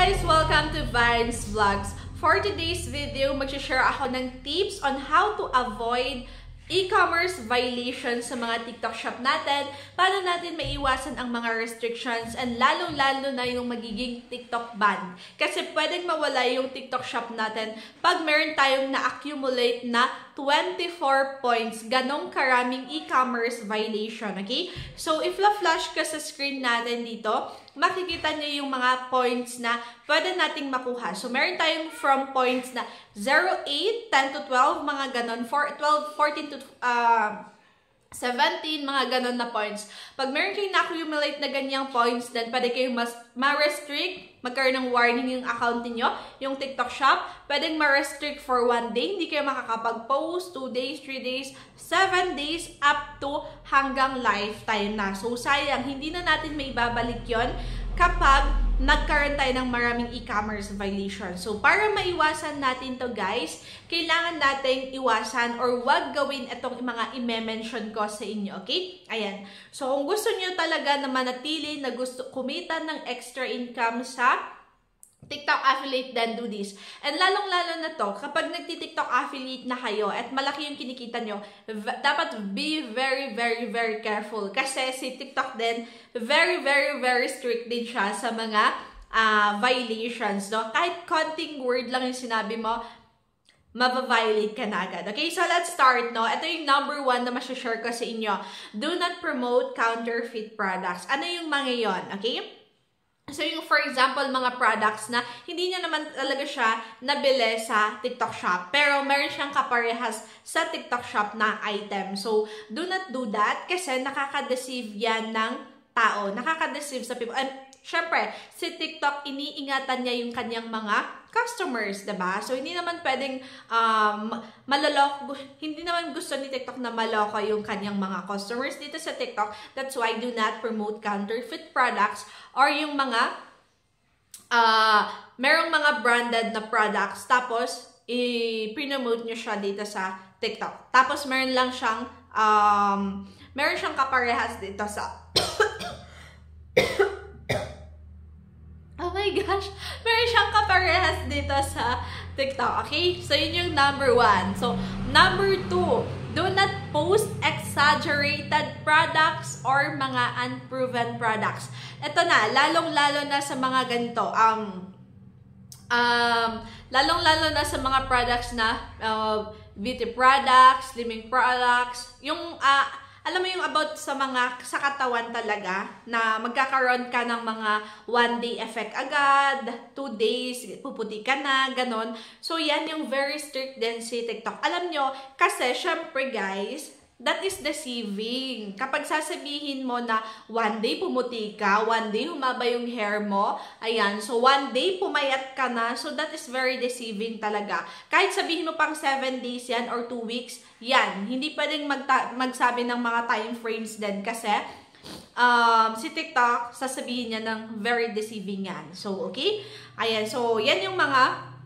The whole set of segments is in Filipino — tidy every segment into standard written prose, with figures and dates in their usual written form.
guys! Welcome to Vines Vlogs. For today's video, mag-share ako ng tips on how to avoid e-commerce violations sa mga TikTok shop natin. Paano natin maiwasan ang mga restrictions and lalong-lalo na yung magiging TikTok ban. Kasi pwedeng mawala yung TikTok shop natin pag meron tayong na-accumulate na 24 points. Ganong karaming e-commerce violation, okay? So, if la-flash ka sa screen natin dito, makikita niyo yung mga points na pwede nating makuha. So, meron tayong from points na 0, 8, 10 to 12, mga ganon, 12, 14 to 17, mga ganon na points. Pag meron kayong na-accumulate na ganyang points, then pwede kayong ma-restrict, magkaroon ng warning yung account niyo, yung TikTok shop. Pwedeng ma-restrict for 1 day, hindi kayo makakapag-post, 2 days, 3 days, 7 days, up to hanggang lifetime na. So, sayang, hindi na natin may babalik yon kapag nagkaroon tayo ng maraming e-commerce violation. So, para maiwasan natin to guys, kailangan nating iwasan or wag gawin itong mga i-mention ko sa inyo, okay? Ayan. So, kung gusto nyo talaga na manatili, na gusto kumita ng extra income sa TikTok affiliate, then do this. And lalong-lalo na to, kapag nagti-TikTok affiliate na kayo at malaki yung kinikita nyo, dapat be very careful. Kasi si TikTok din, very strict din siya sa mga violations, no? Kahit konting word lang yung sinabi mo, mababiolate ka na agad. Okay, so let's start, no? Ito yung number 1 na masashare ko sa inyo. Do not promote counterfeit products. Ano yung mga yon, okay? So, yung for example, mga products na hindi niya naman talaga siya nabili sa TikTok shop, pero meron siyang kaparehas sa TikTok shop na item. So, do not do that kasi nakaka-deceive yan ng tao. Nakaka-deceive sa people. And, syempre, si TikTok, iniingatan niya yung kanyang mga customers, diba? So, hindi naman pwedeng maloloko. Hindi naman gusto ni TikTok na maloko yung kanyang mga customers dito sa TikTok. That's why do not promote counterfeit products or yung mga merong mga branded na products tapos i-promote nyo siya dito sa TikTok. Tapos meron siyang kaparehas dito sa oh my gosh, meron siyang kaparehas dito sa TikTok, okay? So, yun yung number 1. So, number 2, do not post exaggerated products or mga unproven products. Ito na, lalong-lalo na sa mga ganito, lalong-lalo na sa mga products na beauty products, slimming products, yung alam mo yung about sa mga sa katawan talaga na magkakaroon ka ng mga 1 day effect agad, 2 days, puputi ka na, ganon. So, yan yung very strict din si TikTok. Alam nyo, kasi syempre guys, that is deceiving. Kapag sasabihin mo na 1 day pumuti ka, 1 day humaba yung hair mo, ayan, so 1 day pumayat ka na, so that is very deceiving talaga. Kahit sabihin mo pang 7 days yan or 2 weeks, yan, hindi pwedeng magsabi ng mga time frames din kasi si TikTok, sasabihin niya ng very deceiving yan. So, okay? Ayan, so yan yung mga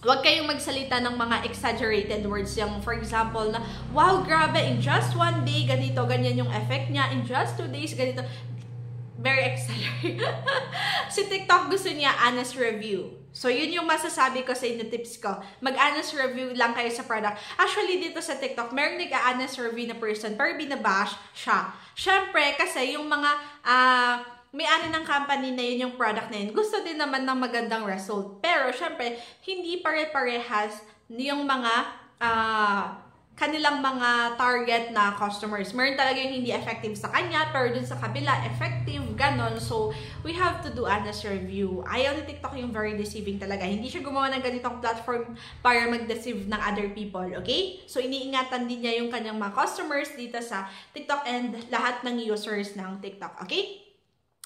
huwag kayong magsalita ng mga exaggerated words. Yung, for example, na, wow, grabe, in just 1 day, ganito, ganyan yung effect niya. In just 2 days, ganito. Very exaggerated. Si TikTok gusto niya honest review. So, yun yung masasabi ko sa inyo, tips ko. Mag-honest review lang kayo sa product. Actually, dito sa TikTok, meron nag-honest review na person, pero binabash siya. Siyempre, kasi yung mga may-ari ng company na yun yung product na yun, gusto din naman ng magandang result. Pero, syempre, hindi pare-parehas yung mga kanilang mga target na customers. Meron talaga yung hindi effective sa kanya, pero dun sa kabila, effective, ganon. So, we have to do honest review. Ayaw ni TikTok yung very deceiving talaga. Hindi siya gumawa ng ganitong platform para mag-deceive ng other people, okay? So, iniingatan din niya yung kanyang mga customers dito sa TikTok and lahat ng users ng TikTok, okay?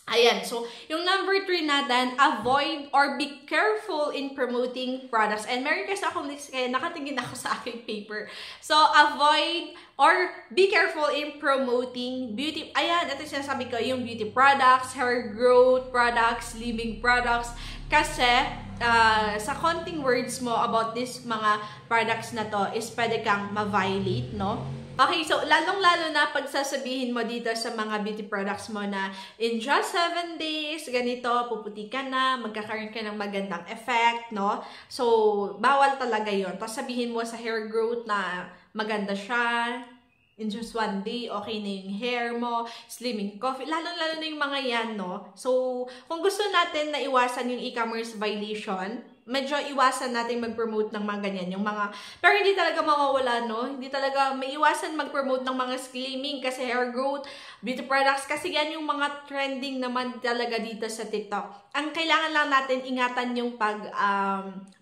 Ayan, so, yung number 3 natin, avoid or be careful in promoting products. And meron kasi akong list, kaya nakatingin ako sa aking paper. So, avoid or be careful in promoting beauty. Ayan, ito sinasabi ko, yung beauty products, hair growth products, slimming products. Kasi, sa konting words mo about this mga products na to is pwede kang ma-violate, no? Okay, so lalong-lalo na pagsasabihin mo dito sa mga beauty products mo na in just 7 days, ganito, puputi ka na, magkakaroon ka ng magandang effect, no? So, bawal talaga yon. Tapos sabihin mo sa hair growth na maganda siya, in just 1 day, okay na yung hair mo, slimming coffee, lalong-lalo na yung mga yan, no? So, kung gusto natin na iwasan yung e-commerce violation, medyo iwasan natin mag-promote ng mga ganyan, yung mga, pero hindi talaga mawawala, no? Hindi talaga maiwasan mag-promote ng mga slimming kasi hair growth, beauty products, kasi yan yung mga trending naman talaga dito sa TikTok. Ang kailangan lang natin, ingatan yung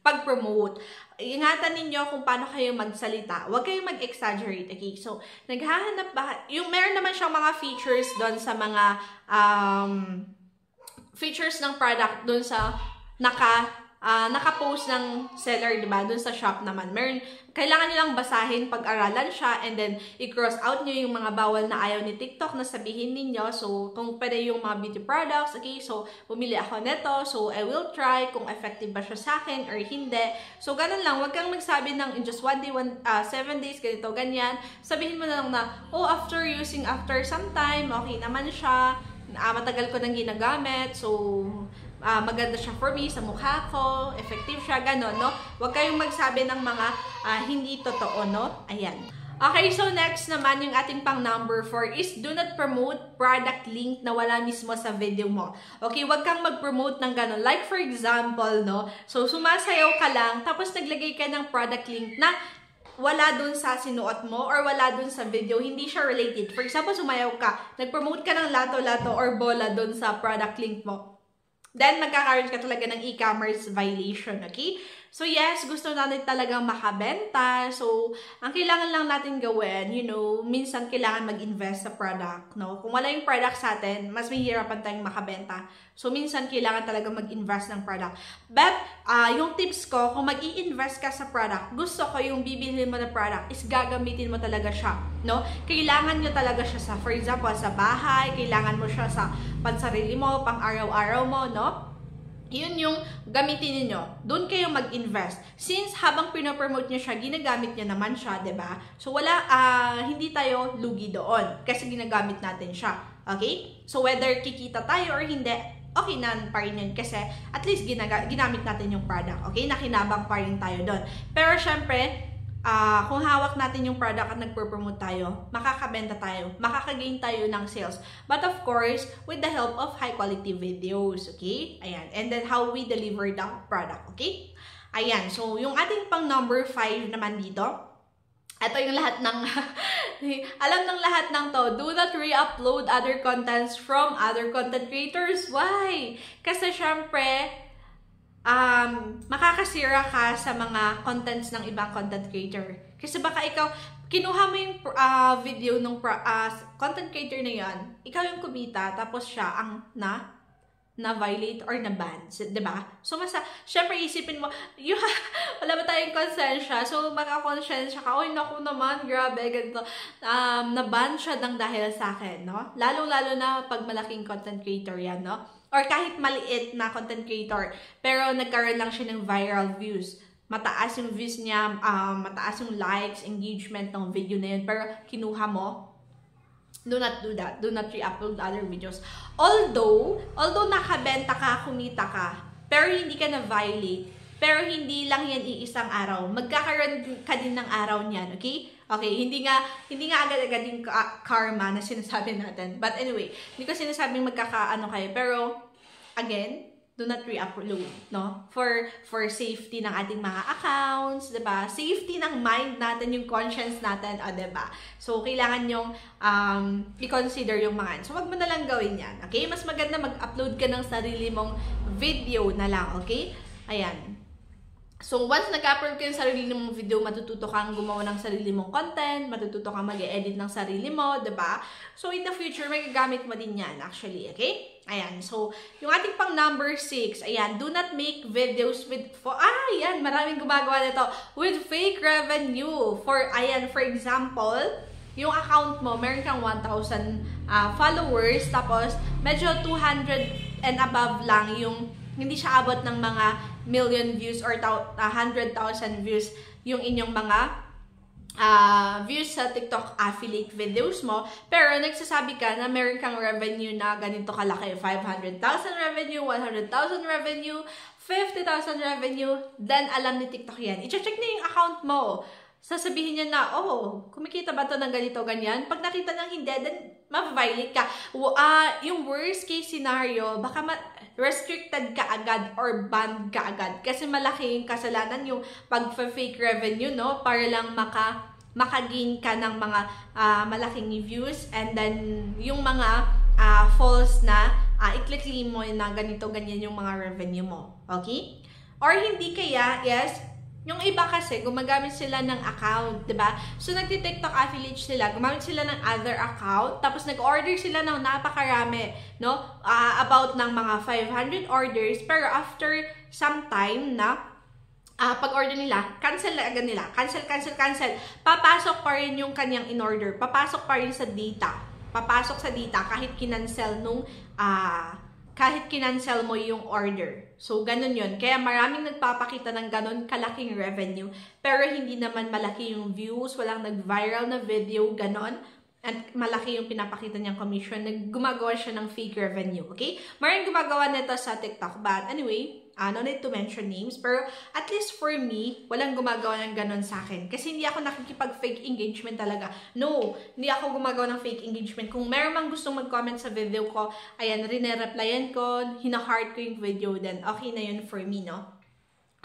pag-promote. Ingatan ninyo kung paano kayo magsalita. Huwag kayong mag-exaggerate, okay? So, naghahanap ba, yung meron naman siyang mga features doon sa mga, features ng product doon sa naka-post ng seller, diba? Doon sa shop naman. Meron, kailangan nyo lang basahin, pag-aralan siya, and then i-cross out nyo yung mga bawal na ayaw ni TikTok na sabihin ninyo. So, kung pwede yung mga beauty products, okay? So, pumili ako neto. So, I will try kung effective ba siya sa akin or hindi. So, ganun lang. Huwag kang magsabi ng in just 1 day, 7 days, ganito, ganyan. Sabihin mo na lang na, oh, after some time, okay naman siya. Matagal ko nang ginagamit. So, maganda siya for me, sa mukha ko, effective siya, gano'n, no? Huwag kayong magsabi ng mga hindi totoo, no? Ayan. Okay, so next naman, yung ating pang number 4 is do not promote product link na wala mismo sa video mo. Okay, huwag kang mag-promote ng gano'n. Like for example, no? So, sumasayaw ka lang, tapos naglagay ka ng product link na wala dun sa sinuot mo or wala dun sa video, hindi siya related. For example, sumayaw ka, nag-promote ka ng lato-lato or bola dun sa product link mo. Then, magkakaroon ka talaga ng e-commerce violation, okay? So, yes, gusto natin talagang makabenta. So, ang kailangan lang natin gawin, you know, minsan kailangan mag-invest sa product, no? Kung wala yung product sa atin, mas mahihirapan tayong makabenta. So, minsan kailangan talaga mag-invest ng product. But, yung tips ko, kung mag-i-invest ka sa product, gusto ko yung bibilhin mo na product is gagamitin mo talaga siya, no? Kailangan nyo talaga siya sa, for example, sa bahay, kailangan mo siya sa pansarili mo, pang araw-araw mo, no? Yun yung gamitin niyo. Doon kayo mag-invest. Since habang pinopromote niyo siya, ginagamit niyo naman siya, 'di ba? So wala hindi tayo lugi doon kasi ginagamit natin siya. Okay? So whether kikita tayo or hindi, okay na pa rin yun kasi at least ginamit natin yung product. Okay? Nakinabang pa rin tayo doon. Pero syempre, kung hawak natin yung product at nagpo-promote tayo, makakabenta tayo, makakagain tayo ng sales. But of course, with the help of high quality videos, okay? Ayan. And then how we deliver the product, okay? Ayan. So, yung ating pang number 5 naman dito, ito yung lahat ng, alam ng lahat ng to, do not re-upload other contents from other content creators. Why? Kasi syempre, makakasira ka sa mga contents ng ibang content creator. Kasi baka ikaw, kinuha mo yung video ng content creator na yan, ikaw yung kumita, tapos siya ang na-violate or na-ban. Diba? So, syempre isipin mo, wala ba tayong konsensya? So, makakonsensya ka, oy, naku naman, grabe, ganito. Na-ban siya ng dahil sa akin, no? Lalo-lalo na pag malaking content creator yan, no? Or kahit maliit na content creator, pero nagkaroon lang siya ng viral views. Mataas yung views niya, mataas yung likes, engagement ng video na yun, pero kinuha mo, do not do that. Do not re-upload other videos. Although nakabenta ka, kumita ka, pero hindi ka na-violate, pero hindi lang yan iisang araw. Magkakaroon ka din ng araw niyan, okay? Okay, hindi nga agad-agad yung karma na sinasabi natin. But anyway, hindi ko sinasabing magkakaano kayo. Pero, again, do not re-upload, no? For safety ng ating mga accounts, diba? Safety ng mind natin, yung conscience natin, diba? So, kailangan yung i-consider yung mga. So, wag mo na lang gawin yan, okay? Mas maganda mag-upload ka ng sarili mong video na lang, okay? Ayan. So, once nag-upload ka yung sarili mong video, matututo kang gumawa ng sarili mong content, matututo kang mag-edit ng sarili mo, diba? So, in the future, magagamit mo din yan, actually, okay? Ayan. So, yung ating pang number 6, ayan, do not make videos with, ayan, maraming gumagawa nito, with fake revenue. Ayan, for example, yung account mo, meron kang 1,000 followers, tapos, medyo 200 and above lang yung, hindi siya abot ng mga million views or 100,000 views yung inyong mga views sa TikTok affiliate videos mo, pero nagsasabi ka na meron kang revenue na ganito kalaki, 500,000 revenue, 100,000 revenue, 50,000 revenue, then alam ni TikTok yan. I-check na yung account mo. Sasabihin niya na, oh, kumikita ba to ng ganito, ganyan? Pag nakita ng hindi, then ma-violate ka. Yung worst case scenario, baka restricted ka agad or banned ka agad. Kasi malaki yung kasalanan yung pag-fake revenue, no? Para lang maka-gain ka ng mga malaking views, and then yung mga false na i-click mo na ganito, ganyan yung mga revenue mo. Okay? Or hindi kaya, yes, yung iba kasi, gumagamit sila ng account, diba? So, nagti-TikTok affiliate sila, gumamit sila ng other account, tapos nag-order sila ng napakarami, no? About ng mga 500 orders, pero after some time na, pag-order nila, cancel na agad nila. Cancel. Papasok pa rin yung kanyang in-order. Papasok pa rin sa data. Papasok sa data kahit kinancel mo yung order. So, ganun yun. Kaya maraming nagpapakita ng ganun kalaking revenue. Pero hindi naman malaki yung views, walang nag-viral na video, ganun. At malaki yung pinapakita niyang commission. Gumagawa siya ng fake revenue, okay? Maraming gumagawa nito sa TikTok. But anyway, no need to mention names. Pero at least for me, walang gumagawa ng ganun sa akin. Kasi hindi ako nakikipag-fake engagement talaga. No, hindi ako gumagawa ng fake engagement. Kung meron mang gustong mag-comment sa video ko, ayan, rine-replyan ko, hina-heart ko yung video, then okay na yun for me, no?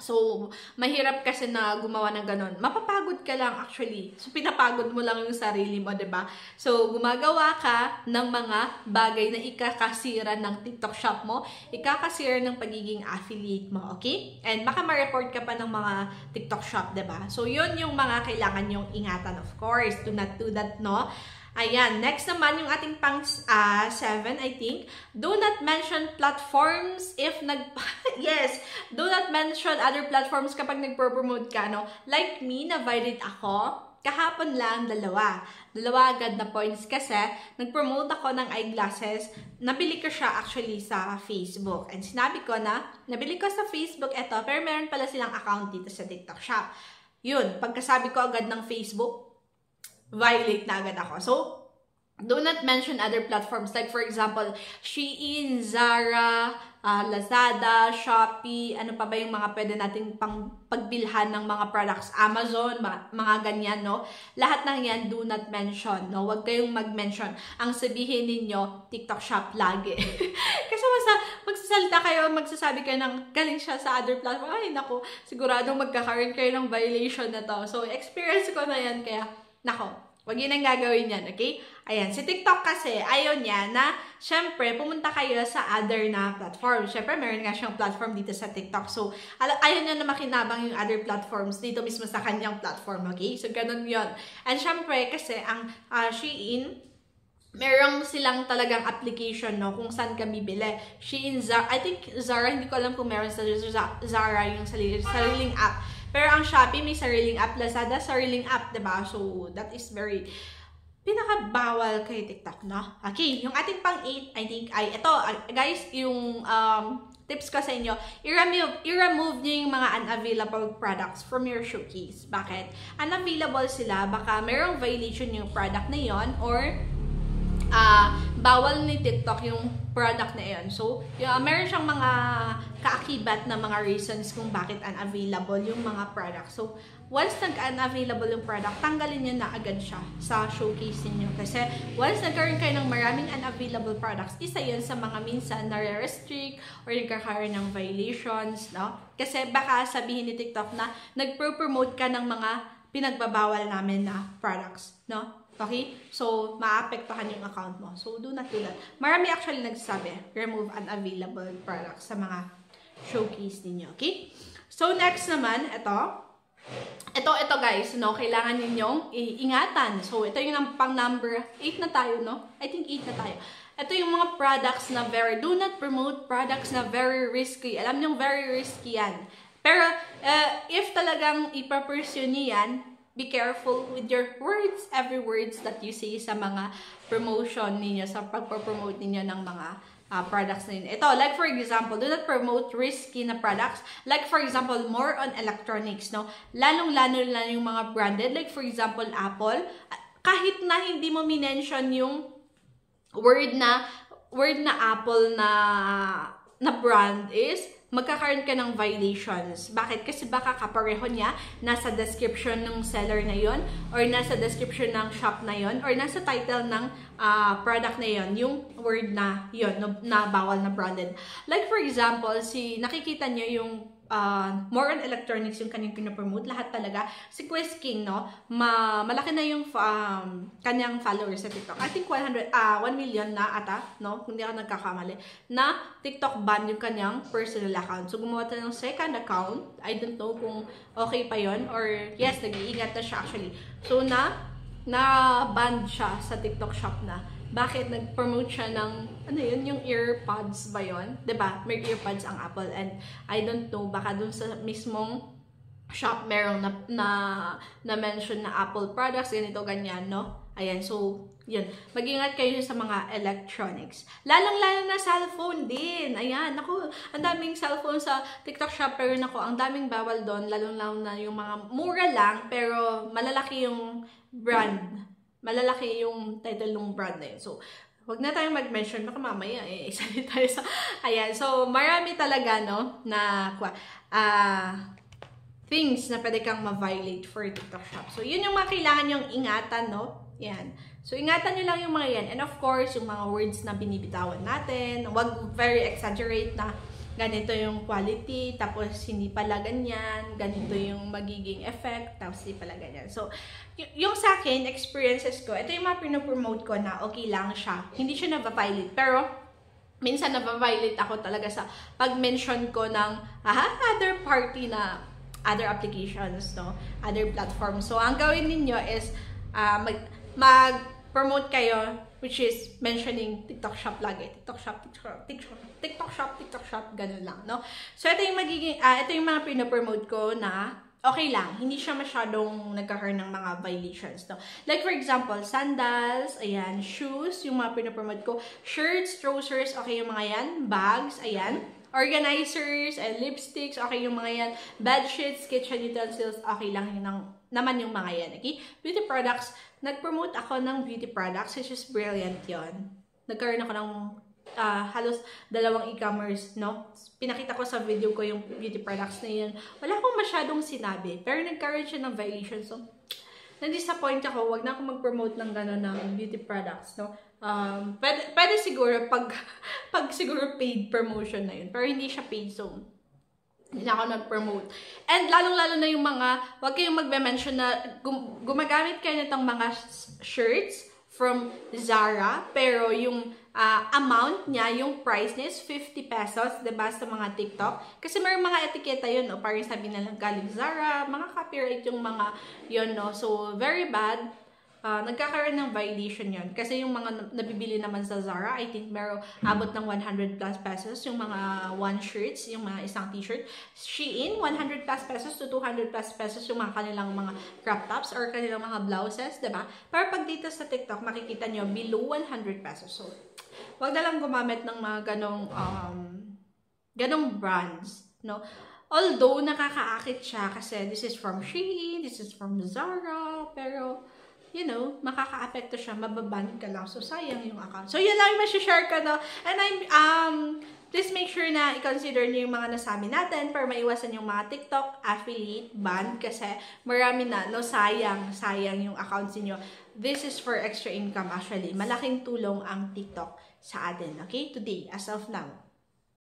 So, mahirap kasi na gumawa ng ganun. Mapapagod ka lang actually. So, pinapagod mo lang yung sarili mo, diba? So, gumagawa ka ng mga bagay na ikakasira ng TikTok shop mo, ikakasira ng pagiging affiliate mo, okay? And baka ma-report ka pa ng mga TikTok shop, diba? So, yun yung mga kailangan yung ingatan, of course. Do not do that, no? Ayan, next naman yung ating pang 7, I think. Do not mention platforms if yes, do not mention other platforms kapag nagpo-promote ka, no? Like me, na-viral ako. Kahapon lang, dalawa agad na points kasi nag-promote ako ng eyeglasses. Nabili ko siya actually sa Facebook. And sinabi ko na, nabili ko sa Facebook ito, pero meron pala silang account dito sa TikTok shop. Yun, pagkasabi ko agad ng Facebook, violate na agad ako. So, do not mention other platforms. Like, for example, Shein, Zara, Lazada, Shopee, ano pa ba yung mga pwede nating pagbilhan ng mga products, Amazon, mga ganyan, no? Lahat ng yan, do not mention, no? Huwag kayong mag-mention. Ang sabihin ninyo, TikTok shop lagi. Kasi magsasalita kayo, magsasabi kayo ng galing siya sa other platform. Ay, naku, siguradong magkakaroon kayo ng violation na to. So, experience ko na yan, kaya nako, wag yun ang gagawin yan, okay? Ayan, si TikTok kasi, ayaw niya na, syempre, pumunta kayo sa other na platform. Syempre, meron nga siyang platform dito sa TikTok. So, ayaw niya na makinabang yung other platforms dito mismo sa kanyang platform, okay? So, ganun yun. And syempre, kasi ang Shein, meron silang talagang application, no, kung saan ka bibili. Shein, Zara, I think Zara, hindi ko alam kung meron sa Zara yung sariling app. Pero ang Shopee may sariling app, Lazada sariling app, diba? So, that is very pinakabawal kay TikTok, no? Okay, yung ating pang 8, I think, ay, ito, guys, yung tips ko sa inyo, i-remove nyo yung mga unavailable products from your showcase. Bakit? Unavailable sila, baka mayroong violation yung product na yon, or bawal ni TikTok yung product na yun. So, meron siyang mga kaakibat na mga reasons kung bakit unavailable yung mga product. So, once nag-unavailable yung product, tanggalin nyo na agad siya sa showcase niyo. Kasi, once nagkaroon kayo ng maraming unavailable products, isa yun sa mga minsan na restrict or nagkakaroon ng violations, no? Kasi baka sabihin ni TikTok na nagpro-promote ka ng mga pinagbabawal namin na products, no? Okay? So, maapektuhan yung account mo. So, do not do that. Marami actually nagsasabi, remove unavailable products sa mga showcase ninyo. Okay? So, next naman, ito guys, no? Kailangan ninyong ingatan. So, ito yung pang number 8 na tayo, no? I think 8 na tayo. Ito yung mga products na do not promote products na very risky. Alam niyo, very risky yan. Pero, if talagang ipapursue niyo yan, be careful with your words, every words that you say sa mga promotion ninyo, sa pagpo-promote ninyo ng mga products na yun. Ito, like for example, do not promote risky na products. Like for example, more on electronics, no? Lalong-lalo na yung mga branded. Like for example, Apple. Kahit na hindi mo minention yung word na Apple na brand is, magkakaroon ka ng violations. Bakit? Kasi baka kapareho niya, nasa description ng seller na yon, or nasa description ng shop na yon, or nasa title ng product na yon, yung word na yon, na bawal na branded. Like for example, nakikita niyo yung more on electronics yung kanyang pinapromote, lahat talaga. Si Quiz King, no? Malaki na yung kanyang followers sa TikTok. I think 1 million na ata, no? Hindi ako nagkakamali. Na TikTok ban yung kanyang personal account. So, gumawa tayo ng second account. I don't know kung okay pa yon, or yes, nag-iingat na siya actually. So, na-ban siya sa TikTok shop na. Bakit? Nag-promote siya ng, ano yun, yung earpods ba yun? Diba? May earpods ang Apple, and I don't know, baka dun sa mismong shop merong na mention na Apple products, ganito, ganyan, no? Ayan, so, yun. Mag-ingat kayo sa mga electronics. Lalong-lalo na cellphone din. Ayan, naku, ang daming cellphone sa TikTok shop, pero naku, ang daming bawal doon, lalong-lalo na yung mga mura lang, pero malalaki yung brand. Malalaki yung title ng brand na yun. So, wag na tayong mag-mention. Baka mamaya, isa din tayo sa... Ayan. So, marami talaga, no, na things na pwede kang ma-violate for TikTok shop. So, yun yung mga kailangan yung ingatan, no? Yan. So, ingatan nyo lang yung mga yan. And of course, yung mga words na binibitawan natin. Wag very exaggerate na ganito yung quality, tapos hindi pala ganyan, ganito yung magiging effect, tapos hindi pala ganyan. So, yung sa akin, experiences ko, ito yung mga pinopromote ko na okay lang siya. Hindi siya na-violate, pero minsan na-violate ako talaga sa pag-mention ko ng other party na other applications, no? Other platforms. So, ang gawin ninyo is mag-promote kayo, which is mentioning TikTok shop lagi. TikTok shop, ganun lang, no? So, ito yung magiging, ito yung mga pinopromote ko na okay lang. Hindi siya masyadong nagkakaroon ng mga violations, no? Like, for example, sandals, ayan, shoes, yung mga pinopromote ko. Shirts, trousers, okay yung mga yan. Bags, ayan. Organizers, and lipsticks, okay yung mga yan. Bedsheets, kitchen utensils, okay lang yun naman yung mga yan, okay? Beauty products, nag-promote ako ng beauty products, which is brilliant yon. Nagkaroon ako ng halos 2 e-commerce, no? Pinakita ko sa video ko yung beauty products na yun. Wala akong masyadong sinabi, pero nagkaroon siya ng violation. So, na-disappoint ako, wag na ako mag-promote ng gano'n ng beauty products, no? Pwede siguro pag siguro paid promotion na yun, pero hindi siya paid, so hindi na ako nag-promote. And lalong-lalo na yung mga, wag kayong magbe-mention na gumagamit kayo nitong mga shirts from Zara, pero yung amount niya, yung price niya is 50 pesos, diba, sa mga TikTok. Kasi may mga etiketa yun, no? Parang sabi na lang galing Zara, mga copyright yung mga yun, no? So, very bad. Nagkakaroon ng violation yun. Kasi yung mga nabibili naman sa Zara, I think meron abot ng 100 plus pesos. Yung mga one shirts, yung mga isang t-shirt. Shein, 100 plus pesos to 200 plus pesos yung mga kanilang mga crop tops or kanilang mga blouses, diba? Pero pag dito sa TikTok, makikita nyo below 100 pesos. So, wag na lang gumamit ng mga ganong brands, no? Although, nakakaakit siya kasi this is from Shein, this is from Zara, pero you know, makaka-apekto siya, mababan ka lang. So, sayang yung account. So, yun lang yung masishare ko, no? And please make sure na i-consider nyo yung mga nasabi natin para maiwasan yung mga TikTok affiliate ban kasi marami na, no? Sayang yung accounts niyo. This is for extra income actually. Malaking tulong ang TikTok sa atin, okay? Today, as of now.